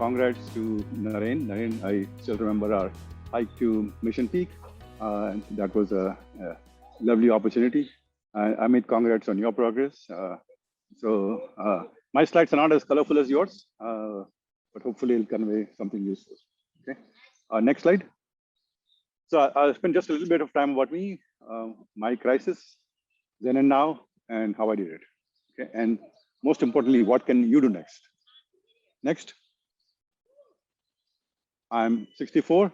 congrats to Naren. Naren, I still remember our hike to Mission Peak. That was a lovely opportunity. Amit, congrats on your progress. My slides are not as colorful as yours, but hopefully it'll convey something useful. Okay. Next slide. So I'll spend just a little bit of time about me, my crisis, then and now, and how I did it. Okay. And most importantly, what can you do next? Next. I'm 64.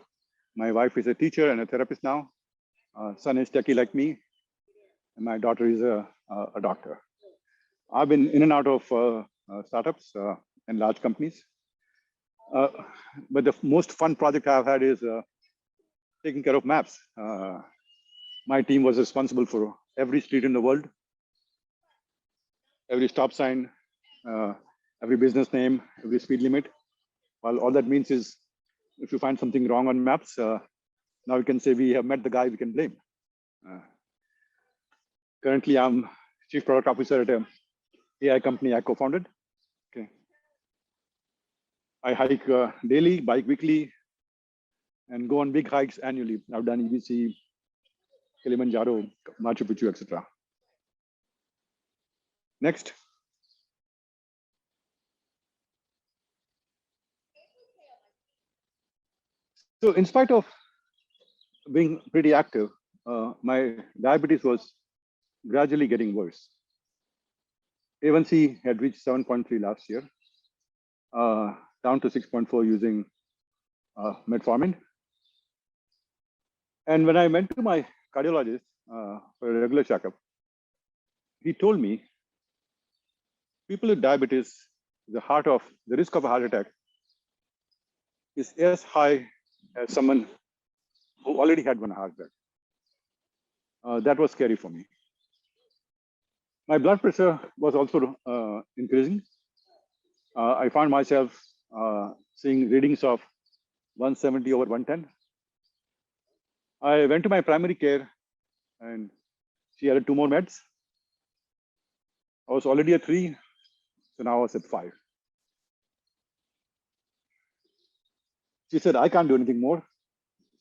My wife is a teacher and a therapist now. Son is techie like me, and my daughter is a doctor. I've been in and out of startups and large companies. But the most fun project I've had is taking care of maps. My team was responsible for every street in the world, every stop sign, every business name, every speed limit. Well, all that means is if you find something wrong on maps, now we can say we have met the guy we can blame. Currently, I'm Chief Product Officer at an AI company I co-founded. Okay. I hike daily, bike weekly, and go on big hikes annually. I've done EBC, Kilimanjaro, Machu Picchu, etc. Next. So in spite of being pretty active, my diabetes was gradually getting worse. A1C had reached 7.3 last year, down to 6.4 using metformin. And when I went to my cardiologist for a regular checkup, he told me people with diabetes, the risk of a heart attack is as high as someone who already had one heart attack. That was scary for me. My blood pressure was also increasing. I found myself seeing readings of 170 over 110. I went to my primary care and she added 2 more meds. I was already at 3, so now I was at 5. She said, I can't do anything more.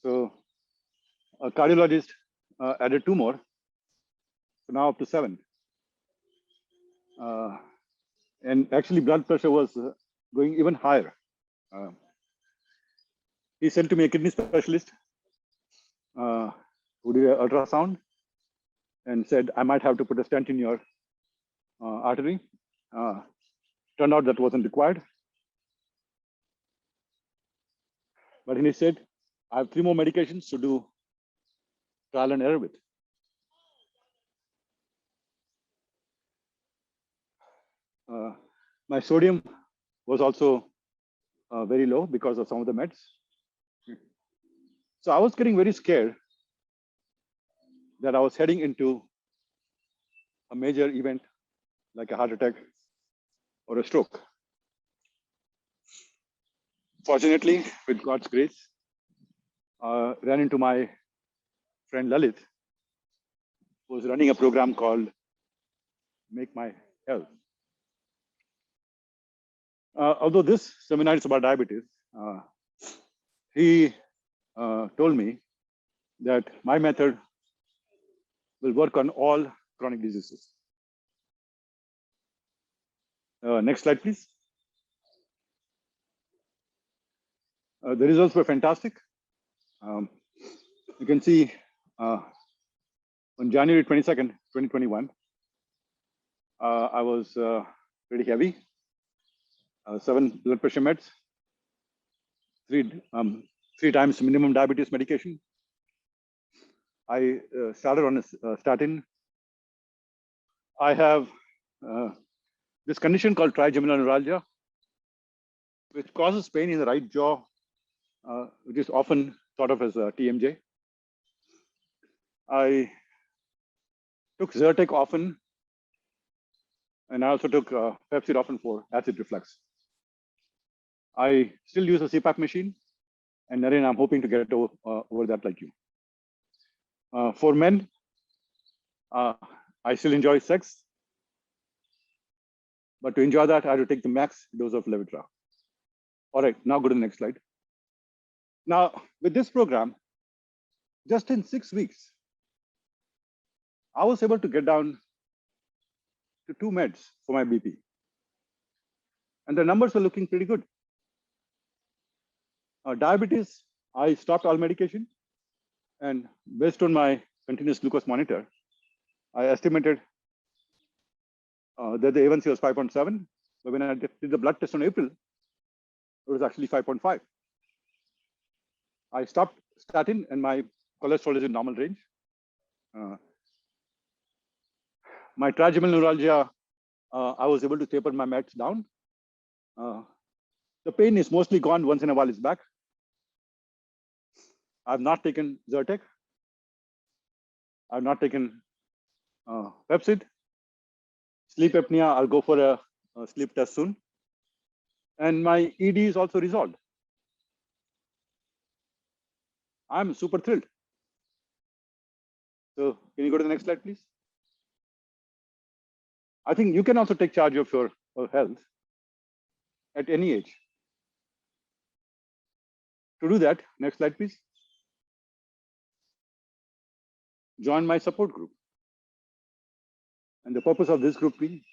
So a cardiologist added 2 more, so now up to 7. And actually blood pressure was going even higher. He sent to me a kidney specialist who did an ultrasound and said, I might have to put a stent in your artery. Turned out that wasn't required. But he said, I have 3 more medications to do trial and error with. My sodium was also very low because of some of the meds. So I was getting very scared that I was heading into a major event like a heart attack or a stroke. Fortunately, with God's grace, ran into my friend Lalit, who was running a program called Make My Health. Although this seminar is about diabetes, he told me that my method will work on all chronic diseases. Next slide, please. The results were fantastic. You can see on January 22nd, 2021, I was pretty heavy, 7 blood pressure meds, 3 times minimum diabetes medication. I started on a statin. I have this condition called trigeminal neuralgia, which causes pain in the right jaw, which is often thought of as a TMJ. I took Zyrtec often, and I also took Pepcid often for acid reflux. I still use a CPAP machine, and Naren, I'm hoping to get over that like you. For men, I still enjoy sex, but to enjoy that, I had to take the max dose of Levitra. All right, now go to the next slide. Now, with this program, just in 6 weeks, I was able to get down to 2 meds for my BP. And the numbers were looking pretty good. Diabetes, I stopped all medication. And based on my continuous glucose monitor, I estimated that the A1C was 5.7. But when I did the blood test in April, it was actually 5.5. I stopped statin and my cholesterol is in normal range. My trigeminal neuralgia, I was able to taper my meds down. The pain is mostly gone. Once in a while, it's back. I've not taken Zyrtec. I've not taken Pepsid. Sleep apnea, I'll go for a sleep test soon. And my ED is also resolved. I'm super thrilled. So can you go to the next slide, please? I think you can also take charge of your health at any age. To do that, next slide, please. Join my support group. And the purpose of this group being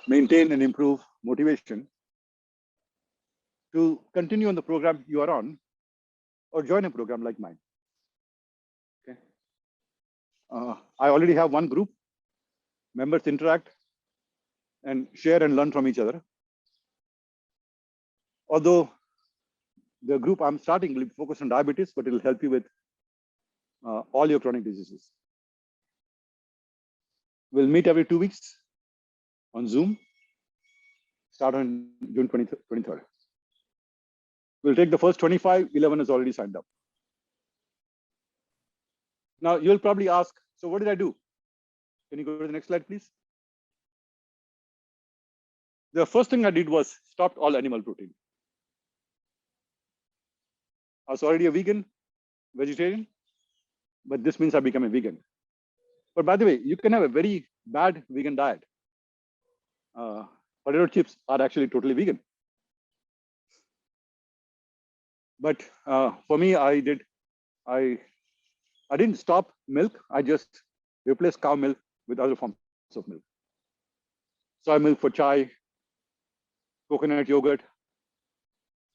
maintain and improve motivation to continue on the program you are on or join a program like mine. Okay. I already have one group. Members interact and share and learn from each other. Although the group I'm starting will focus on diabetes, but it will help you with all your chronic diseases. We'll meet every 2 weeks on Zoom, start on June 23rd. We'll take the first 25, 11 is already signed up. Now you'll probably ask, so what did I do? Can you go to the next slide, please? The first thing I did was stopped all animal protein. I was already a vegetarian, but this means I become a vegan. But by the way, you can have a very bad vegan diet. Potato chips are actually totally vegan. But for me, I didn't stop milk. I just replaced cow milk with other forms of milk. Soy milk for chai, coconut yogurt,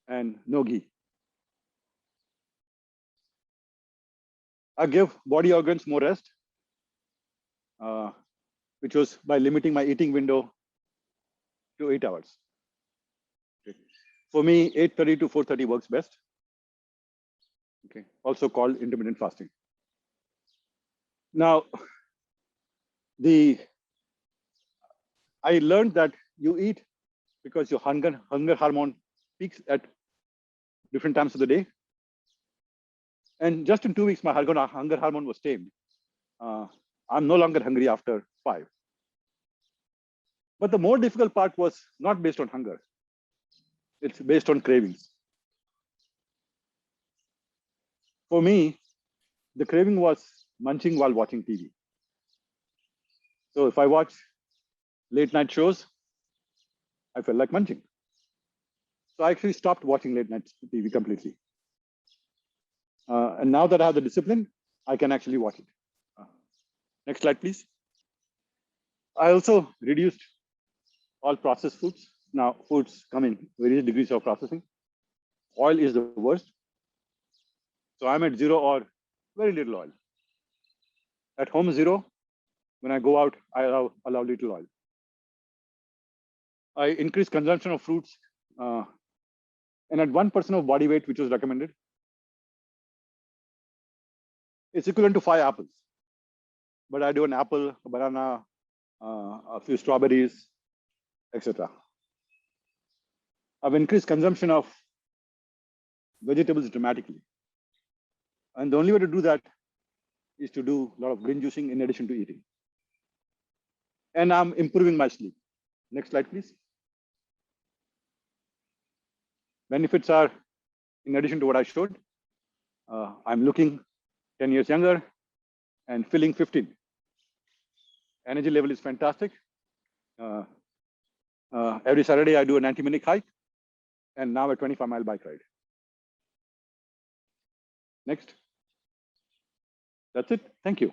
and no ghee. I give body organs more rest, which was by limiting my eating window to 8 hours. Okay. For me, 8:30 to 4:30 works best. Okay. Also called intermittent fasting. Now, I learned that you eat because your hunger hormone peaks at different times of the day. And just in 2 weeks, my hunger hormone was tamed. I'm no longer hungry after 5. But the more difficult part was not based on hunger. It's based on cravings. For me, the craving was munching while watching TV. So if I watch late night shows, I felt like munching. So I actually stopped watching late night TV completely. And now that I have the discipline, I can actually watch it. Next slide, please. I also reduced all processed foods. Now, foods come in various degrees of processing. Oil is the worst. So I'm at 0 or very little oil. At home, 0. When I go out, I allow little oil. I increase consumption of fruits. And at 1% of body weight, which was recommended, it's equivalent to 5 apples. But I do an apple, a banana, a few strawberries, etc. I've increased consumption of vegetables dramatically. And the only way to do that is to do a lot of green juicing in addition to eating. And I'm improving my sleep. Next slide, please. Benefits are, in addition to what I showed, I'm looking 10 years younger and feeling 15. Energy level is fantastic. Every Saturday, I do a 90-minute hike. and now a 25-mile bike ride. Next. That's it. Thank you.